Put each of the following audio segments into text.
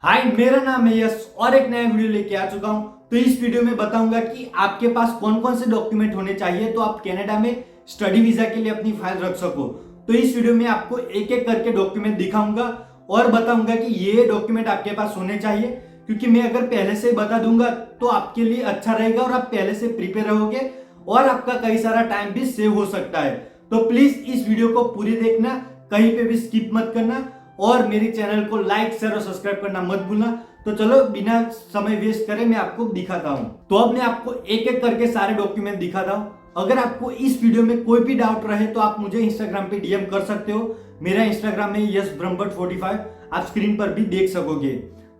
हाय, मेरा नाम है यश और एक नया वीडियो लेके आ चुका हूं। तो इस वीडियो में बताऊंगा कि आपके पास कौन कौन से डॉक्यूमेंट होने चाहिए तो आप कनाडा में स्टडी वीजा के लिए अपनी फाइल रख सको। तो इस वीडियो में आपको एक एक करके डॉक्यूमेंट दिखाऊंगा और बताऊंगा कि ये डॉक्यूमेंट आपके पास होने चाहिए, क्योंकि मैं अगर पहले से बता दूंगा तो आपके लिए अच्छा रहेगा और आप पहले से प्रिपेयर रहोगे और आपका कई सारा टाइम भी सेव हो सकता है। तो प्लीज इस वीडियो को पूरी देखना, कहीं पे भी स्किप मत करना और मेरे चैनल को लाइक शेयर और सब्सक्राइब करना मत भूलना। तो चलो बिना समय वेस्ट करे मैं आपको दिखाता हूं। तो अब मैं आपको एक एक करके सारे डॉक्यूमेंट दिखाता हूं। अगर आपको इस वीडियो में कोई भी डाउट रहे तो आप मुझे इंस्टाग्राम पे डीएम कर सकते हो। मेरा इंस्टाग्राम है yasbrahmbhat45, आप स्क्रीन पर भी देख सकोगे।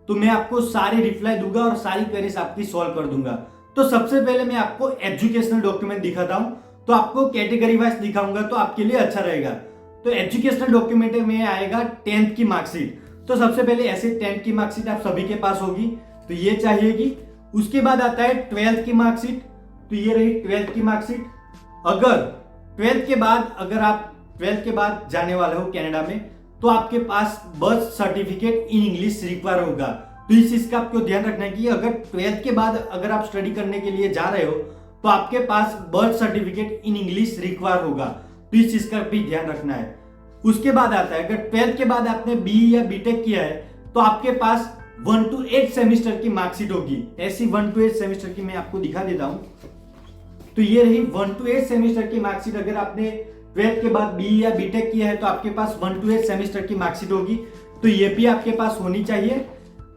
तो मैं आपको सारे रिप्लाई दूंगा और सारी क्वेरीज आपकी सॉल्व कर दूंगा। तो सबसे पहले मैं आपको एजुकेशनल डॉक्यूमेंट दिखाता हूं। तो आपको कैटेगरी वाइज दिखाऊंगा तो आपके लिए अच्छा रहेगा। तो एजुकेशनल डॉक्यूमेंट में आएगा 10th की मार्कशीट। तो सबसे पहले ऐसे 10th की मार्कशीट आप सभी के पास होगी, तो ये चाहिएगी। उसके बाद आता है 12th की मार्कशीट। तो ये रही 12th की मार्कशीट। अगर 12th के बाद आप 12th के बाद जाने वाले हो कनाडा में तो आपके पास birth certificate in English require होगा। तो इस चीज का आपको ध्यान रखना है कि अगर 12th के बाद अगर आप स्टडी करने के लिए जा रहे हो तो आपके पास birth certificate in English require होगा। तो इस चीज का भी ध्यान रखना है। उसके बाद आता है अगर 12th के बाद आपने बी या बीटेक किया है तो आपके पास 1 to 8 सेमेस्टर की मार्कशीट होगी। ऐसी 1 to 8 सेमेस्टर की मैं आपको दिखा देता हूं। तो ये रही 1 to 8 सेमेस्टर की मार्कशीट। अगर आपने 12th के बाद बी या बीटेक किया है तो आपके पास 1 to 8 सेमेस्टर की मार्कशीट होगी। तो ये भी आपके पास होनी चाहिए।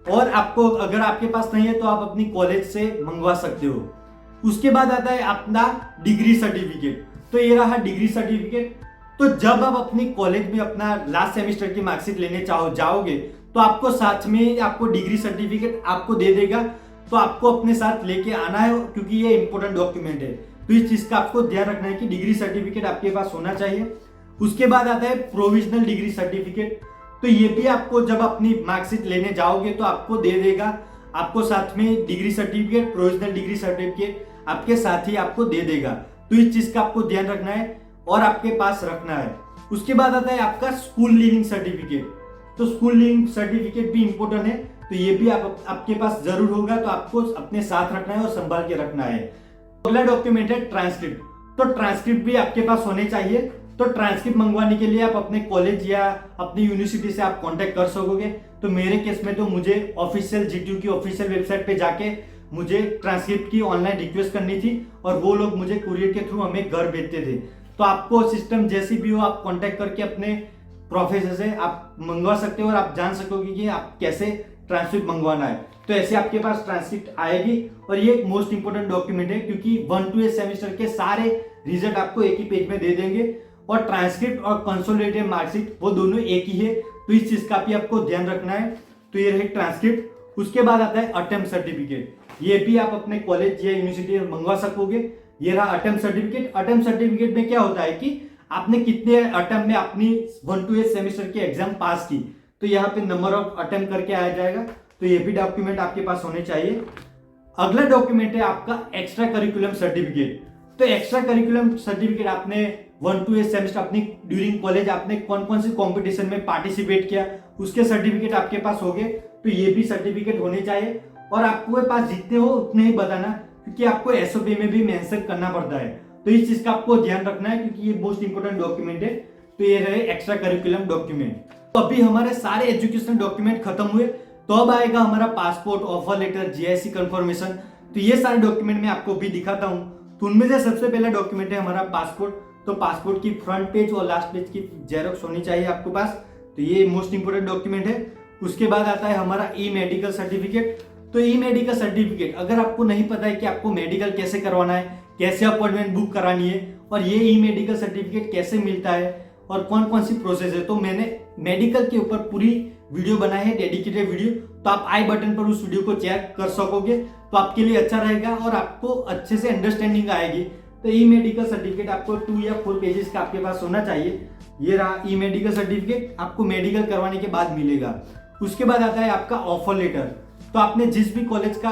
और आपको अगर आपके पास नहीं है तो आप अपनी कॉलेज से मंगवा सकते हो। उसके बाद आता है अपना डिग्री सर्टिफिकेट। तो ये रहा डिग्री सर्टिफिकेट। तो जब आप अपनी कॉलेज में अपना लास्ट सेमेस्टर की मार्कशीट लेने जाओगे तो आपको साथ में आपको डिग्री सर्टिफिकेट आपको दे देगा। तो आपको अपने साथ लेके आना है, क्योंकि ये इंपॉर्टेंट डॉक्यूमेंट है। तो इस चीज का आपको ध्यान रखना है कि डिग्री सर्टिफिकेट आपके पास होना चाहिए। उसके बाद आता है प्रोविजनल डिग्री सर्टिफिकेट। तो ये भी आपको जब अपनी मार्कशीट लेने जाओगे तो आपको दे देगा। आपको साथ में degree certificate, provisional degree certificate आपके साथ ही आपको दे देगा। तो इस चीज का आपको ध्यान रखना है और आपके पास रखना है। उसके बाद आता है आपका स्कूल लीविंग सर्टिफिकेट। तो स्कूल लीविंग सर्टिफिकेट भी इंपॉर्टेंट है। तो ये भी आपके पास जरूर होगा। तो आपको अपने साथ रखना है और संभाल के रखना है। अगला डॉक्यूमेंट है ट्रांसक्रिप्ट। तो ट्रांसक्रिप्ट भी आपके पास होने चाहिए। तो ट्रांसक्रिप्ट मंगवाने के लिए आप अपने कॉलेज या अपनी यूनिवर्सिटी से आप कांटेक्ट कर सकोगे। तो मेरे केस में तो मुझे ऑफिशियल जीटीयू की ऑफिशियल वेबसाइट पे जाके मुझे ट्रांसक्रिप्ट की ऑनलाइन रिक्वेस्ट करनी थी और वो लोग मुझे कुरियर के थ्रू हमें घर भेजते थे। तो आपको सिस्टम जैसी भी हो आप कांटेक्ट करके अपने प्रोफेसर से आप मंगवा सकते हो और आप जान सकोगे कि आप कैसे ट्रांसक्रिप्ट मंगवाना है। तो ऐसे आपके पास ट्रांसक्रिप्ट आएगी। और ये एक मोस्ट इंपोर्टेंट डॉक्यूमेंट है, क्योंकि 1 to 8 सेमेस्टर के सारे रिजल्ट आपको एक ही पेज में दे देंगे। और ट्रांसक्रिप्ट और कंसोलिडेटेड मार्कशीट वो दोनों एक ही है। तो इस चीज का भी आपको ध्यान रखना है। तो ये रहे ट्रांसक्रिप्ट। उसके बाद आता है अटेम्प्ट सर्टिफिकेट। ये भी आप अपने कॉलेज या यूनिवर्सिटी में मंगवा सकोगे। ये रहा अटेम्प्ट सर्टिफिकेट। अटेम्प्ट सर्टिफिकेट में क्या होता है कि आपने कितने अटेम्प्ट में अपनी 1 to 8 सेमेस्टर की एग्जाम पास की। तो यहाँ पे नंबर ऑफ अटेम्प्ट करके आया जाएगा। तो ये भी डॉक्यूमेंट आपके पास होने चाहिए। अगला डॉक्यूमेंट है आपका एक्स्ट्रा करिकुलम सर्टिफिकेट। तो एक्स्ट्रा करिकुलम सर्टिफिकेट आपने 1 to 8 सेमेस्टर अपनी ड्यूरिंग कॉलेज आपने कौन कौन से कॉम्पिटिशन में पार्टिसिपेट किया उसके सर्टिफिकेट आपके पास हो गए। तो ये भी सर्टिफिकेट होने चाहिए। और आपके पास जितने हो उतने ही बताना, क्योंकि आपको एसओपी में भी मेंशन करना पड़ता है। तो इस चीज का आपको ध्यान रखना है, क्योंकि ये मोस्ट इंपोर्टेंट डॉक्यूमेंट है। तो ये रहे एक्स्ट्रा करिकुलम डॉक्यूमेंट। तो अभी हमारे सारे एजुकेशनल डॉक्यूमेंट खत्म हुए। तो अब आएगा हमारा passport, offer letter, GIC confirmation. तो ये सारे डॉक्यूमेंट मैं आपको भी दिखाता हूँ। तो उनमें से सबसे पहला डॉक्यूमेंट है हमारा पासपोर्ट। तो पासपोर्ट की फ्रंट पेज और लास्ट पेज की जेरॉक्स होनी चाहिए आपके पास। तो ये मोस्ट इंपोर्टेंट डॉक्यूमेंट है। उसके बाद आता है हमारा ई मेडिकल सर्टिफिकेट। तो ई मेडिकल सर्टिफिकेट, अगर आपको नहीं पता है कि आपको मेडिकल कैसे करवाना है, कैसे अपॉइंटमेंट बुक करानी है और ये ई मेडिकल सर्टिफिकेट कैसे मिलता है और कौन कौन सी प्रोसेस है, तो मैंने मेडिकल के ऊपर पूरी वीडियो बनाई है, डेडिकेटेड वीडियो। तो आप आई बटन पर उस वीडियो को चेक कर सकोगे। तो आपके लिए अच्छा रहेगा और आपको अच्छे से अंडरस्टैंडिंग आएगी। तो ई मेडिकल सर्टिफिकेट आपको 2 या 4 पेजेस का आपके पास होना चाहिए। ये रहा ई मेडिकल सर्टिफिकेट, आपको मेडिकल करवाने के बाद मिलेगा। उसके बाद आता है आपका ऑफर लेटर। तो आपने जिस भी कॉलेज का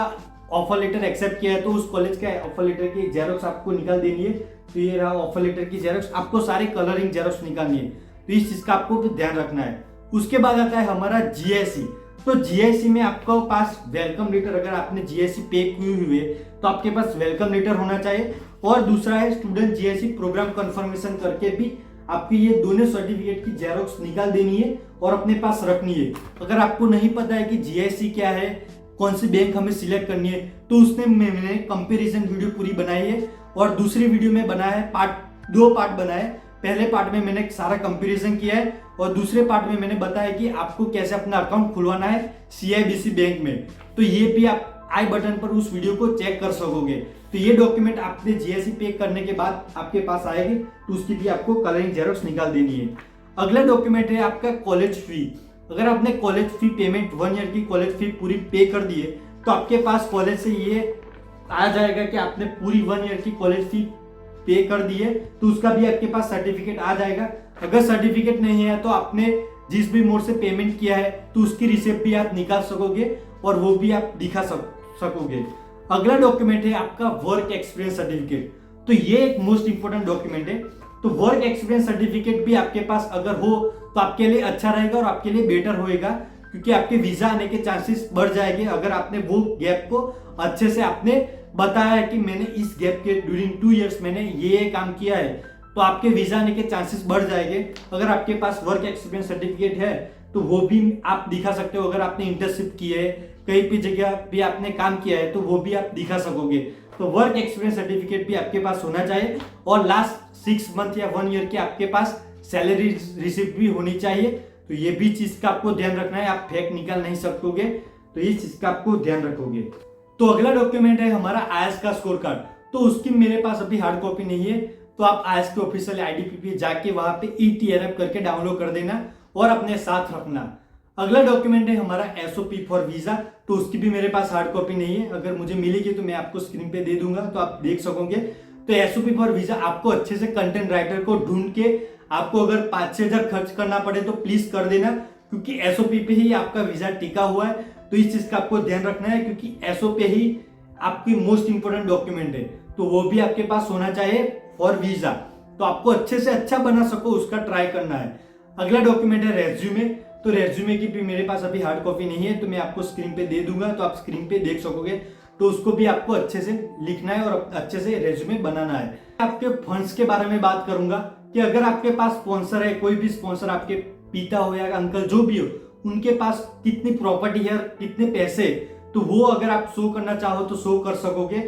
ऑफर लेटर एक्सेप्ट किया है तो उस कॉलेज का ऑफर लेटर की जेरॉक्स आपको निकाल देनी है। तो ये रहा ऑफर लेटर की जेरॉक्स। आपको सारे कलरिंग जेरॉक्स निकालनी है। तो इस चीज का आपको ध्यान रखना है। उसके बाद आता है हमारा जीआईसी। तो जीआईसी में आपके पास वेलकम लेटर, अगर आपने जीआईसी पे की हुई है तो आपके पास वेलकम लेटर होना चाहिए। और दूसरा है स्टूडेंट जीआईसी प्रोग्राम कंफर्मेशन करके भी आपकी ये दोनों सर्टिफिकेट की जेरोक्स निकाल देनी है और अपने पास रखनी है। अगर आपको नहीं पता है कि जीआईसी क्या है, कौन सी बैंक हमें सिलेक्ट करनी है, तो उसने मैंने कंपैरिजन वीडियो पूरी बनाई है और दूसरी वीडियो में बनाया है दो पार्ट बनाए। पहले पार्ट में मैंने सारा कंपैरिजन किया है और दूसरे पार्ट में मैंने बताया कि आपको कैसे अपना अकाउंट खुलवाना है सीआईबीसी बैंक में। तो ये भी आप आई बटन पर उस वीडियो को चेक कर सकोगे। तो ये डॉक्यूमेंट आपने जीआईसी पे करने के बाद आपके पास आएगी, तो उसकी भी आपको कलरिंग जेरोक्स निकाल देनी है। अगला डॉक्यूमेंट है आपका कॉलेज फी। अगर आपने कॉलेज फी पेमेंट 1 ईयर की कॉलेज फी पूरी पे कर दी है तो आपके पास कॉलेज से ये आ जाएगा कि आपने पूरी 1 ईयर की कॉलेज फी पे कर दी है, तो उसका भी आपके पास सर्टिफिकेट आ जाएगा। अगर सर्टिफिकेट नहीं है तो आपने जिस भी मोड से पेमेंट किया है तो उसकी रिसिप्ट भी आप निकाल सकोगे और वो भी आप दिखा सकोगे। अगला डॉक्यूमेंट है आपका वर्क एक्सपीरियंस सर्टिफिकेट। तो ये एक मोस्ट इंपोर्टेंट डॉक्यूमेंट है। तो वर्क एक्सपीरियंस सर्टिफिकेट भी आपके पास अगर हो तो आपके लिए अच्छा रहेगा और आपके लिए बेटर होएगा, क्योंकि आपके वीजा आने के चांसेस बढ़ जाएंगे अगर आपने वो गैप को अच्छे से आपने बताया है कि मैंने इस गैप के ड्यूरिंग 2 इयर्स मैंने ये काम किया है, तो आपके वीजा आने के चांसेस बढ़ जाएंगे। अगर आपके पास वर्क एक्सपीरियंस सर्टिफिकेट है तो वो भी आप दिखा सकते हो। अगर आपने इंटर्नशिप की है, कहीं भी जगह भी आपने काम किया है, तो वो भी आप दिखा सकोगे। तो वर्क एक्सपीरियंस सर्टिफिकेट भी आपके पास होना चाहिए और लास्ट 6 मंथ या 1 ईयर के आपके पास सैलरी रिसिप्ट भी होनी चाहिए। तो ये भी चीज का आपको ध्यान रखना है, आप फेक निकाल नहीं सकोगे, तो ये चीज का आपको ध्यान रखोगे। तो अगला डॉक्यूमेंट है हमारा आईएएस का स्कोर कार्ड। तो उसकी मेरे पास अभी हार्ड कॉपी नहीं है, तो आप आईएएस के ऑफिशियल आईडीपीपी जाके वहां पे ईटीआरएफ करके डाउनलोड कर देना और अपने साथ रखना। अगला डॉक्यूमेंट है हमारा एसओपी फॉर वीजा। तो उसकी भी मेरे पास हार्ड कॉपी नहीं है, अगर मुझे मिलेगी तो मैं आपको स्क्रीन पे दे दूंगा, तो आप देख सकोगे। तो एसओपी फॉर वीजा आपको अच्छे से कंटेंट राइटर को ढूंढ के आपको अगर 5-6 हजार खर्च करना पड़े तो प्लीज कर देना, क्योंकि एसओपी पे ही आपका वीजा टिका हुआ है। तो इस चीज का आपको ध्यान रखना है, क्योंकि एसओ पे ही आपकी मोस्ट इंपोर्टेंट डॉक्यूमेंट है, तो वो भी आपके पास होना चाहिए फॉर वीजा। तो आपको अच्छे से अच्छा बना सको उसका ट्राई करना है। अगला डॉक्यूमेंट है रेज्यूमे। तो रेज्यूमे की भी मेरे पास अभी हार्ड कॉपी नहीं है, तो मैं आपको स्क्रीन पे दे दूंगा, तो आप स्क्रीन पे देख सकोगे। तो उसको भी आपको अच्छे से लिखना है और अच्छे से रेज्यूमे बनाना है। आपके फंड्स के बारे में बात करूंगा कि अगर आपके पास स्पॉन्सर है, कोई भी स्पॉन्सर, आपके पिता हो या अंकल जो भी हो, उनके पास कितनी प्रॉपर्टी है, कितने पैसे, तो वो अगर आप शो करना चाहो तो शो कर सकोगे।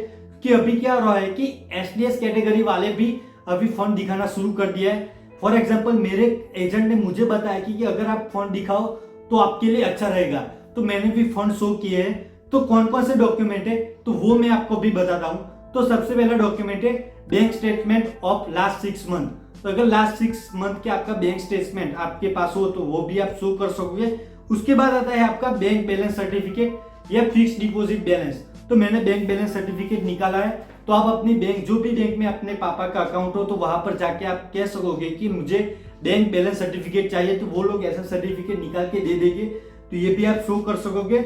कि अभी क्या रहा है कि एसडीएस कैटेगरी वाले भी अभी फंड दिखाना शुरू कर दिया है। फॉर एग्जांपल मेरे एजेंट ने मुझे बताया कि अगर आप फंड दिखाओ तो आपके लिए अच्छा रहेगा, तो मैंने भी फंड शो किए हैं। तो कौन कौन से डॉक्यूमेंट है तो वो मैं आपको भी बताता हूँ। तो सबसे पहला डॉक्यूमेंट है bank statement of last 6 month. तो अगर लास्ट 6 मंथ के आपका बैंक स्टेटमेंट आपके पास हो तो वो भी आप शो कर सकोगे। उसके बाद आता है आपका बैंक बैलेंस सर्टिफिकेट या फिक्स डिपॉजिट बैलेंस। तो मैंने बैंक बैलेंस सर्टिफिकेट निकाला है, तो आप अपनी बैंक जो भी बैंक में अपने पापा का अकाउंट हो तो वहां पर जाके आप कह सकोगे कि मुझे बैंक बैलेंस सर्टिफिकेट चाहिए, तो वो लोग ऐसा सर्टिफिकेट निकाल के दे देंगे। तो ये भी आप शो कर सकोगे।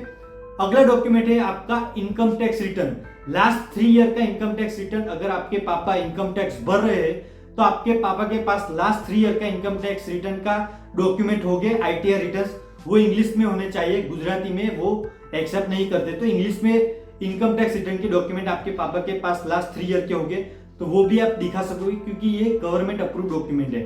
अगला डॉक्यूमेंट है आपका income tax return. Last 3 year का इनकम टैक्स रिटर्न। अगर आपके पापा इनकम टैक्स भर रहे हैं तो आपके पापा के पास लास्ट 3 ईयर का इनकम टैक्स रिटर्न का डॉक्यूमेंट हो गए आईटीआर रिटर्न। वो इंग्लिश में होने चाहिए, गुजराती में वो एक्सेप्ट नहीं करते। तो इंग्लिश में इनकम टैक्स रिटर्न के डॉक्यूमेंट आपके पापा के पास लास्ट 3 ईयर के होंगे, तो वो भी आप दिखा सकोगे, क्योंकि ये गवर्नमेंट अप्रूव डॉक्यूमेंट है।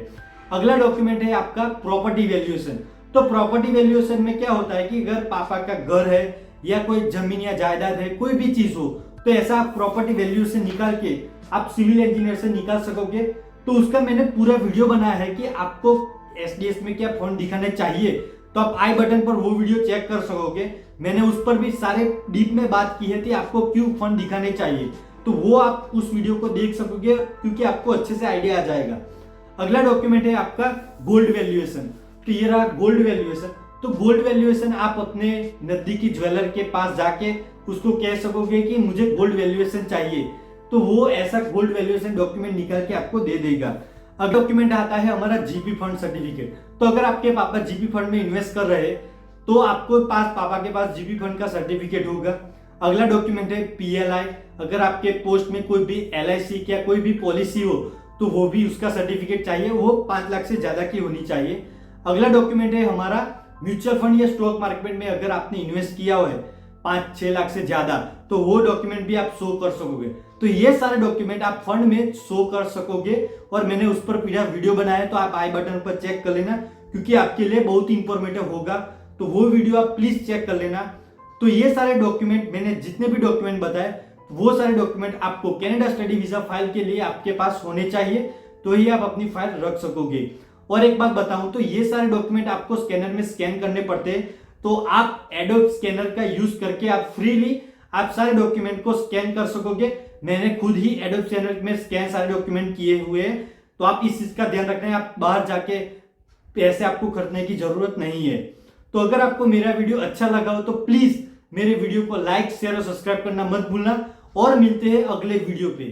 अगला डॉक्यूमेंट है आपका प्रॉपर्टी वैल्यूएशन। तो प्रॉपर्टी वैल्यूएशन में क्या होता है कि अगर पापा का घर है या कोई जमीन या जायदाद है, कोई भी चीज हो, तो ऐसा आप प्रॉपर्टी वैल्यूएशन निकाल के आप सिविल इंजीनियर से निकाल सकोगे। तो उसका मैंने पूरा वीडियो बनाया है कि आपको एसडीएस में क्या फंड दिखाने चाहिए, तो आप आई बटन पर वो वीडियो चेक कर सकोगे। मैंने उस पर भी सारे डीप में बात की है कि आपको क्यों फंड दिखाने चाहिए, तो वो आप उस वीडियो को देख सकोगे, क्योंकि आपको अच्छे से आइडिया आ जाएगा। अगला डॉक्यूमेंट है आपका गोल्ड वैल्यूएशन। तो ये रहा गोल्ड वैल्यूएशन। तो गोल्ड वैल्यूएशन आप अपने नजदीकी ज्वेलर के पास जाके उसको कह सकोगे कि मुझे गोल्ड वैल्यूएशन चाहिए, तो वो ऐसा गोल्ड वैल्यूएशन डॉक्यूमेंट निकाल के आपको दे देगा। अब डॉक्यूमेंट आता है हमारा जीपी फंड सर्टिफिकेट। तो अगर आपके पापा जीपी फंड में इन्वेस्ट कर रहे हैं तो आपको पापा के पास जीपी फंड का सर्टिफिकेट होगा। अगला डॉक्यूमेंट है पीएलआई। अगर आपके पोस्ट में कोई भी एलआईसी या कोई भी पॉलिसी हो तो वो भी उसका सर्टिफिकेट चाहिए, वो 5 लाख से ज्यादा की होनी चाहिए। अगला डॉक्यूमेंट है हमारा म्यूचुअल फंड या स्टॉक मार्केट में अगर आपने इन्वेस्ट किया हुआ है 5-6 लाख से ज्यादा, तो वो डॉक्यूमेंट भी आप शो कर सकोगे। तो ये सारे डॉक्यूमेंट आप फंड में शो कर सकोगे और मैंने उस पर पूरा वीडियो बनाया है, तो आप आई बटन पर चेक कर लेना क्योंकि आपके लिए बहुत इंफॉर्मेटिव होगा। तो वो वीडियो आप प्लीज चेक कर लेना। तो ये सारे डॉक्यूमेंट, मैंने जितने भी डॉक्यूमेंट बताए वो सारे डॉक्यूमेंट आपको कनाडा स्टडी वीजा फाइल के लिए आपके पास होने चाहिए, तो ही आप अपनी फाइल रख सकोगे। और एक बात बताऊं तो ये सारे डॉक्यूमेंट आपको स्कैनर में स्कैन करने पड़ते हैं, तो आप एडोब स्कैनर का यूज करके आप फ्रीली आप सारे डॉक्यूमेंट को स्कैन कर सकोगे। मैंने खुद ही एडोब स्कैनर में स्कैन सारे डॉक्यूमेंट किए हुए हैं, तो आप इस चीज का ध्यान रखना है। आप बाहर जाके पैसे आपको खर्चने की जरूरत नहीं है। तो अगर आपको मेरा वीडियो अच्छा लगा हो तो प्लीज मेरे वीडियो को लाइक, शेयर और सब्सक्राइब करना मत भूलना, और मिलते हैं अगले वीडियो पे।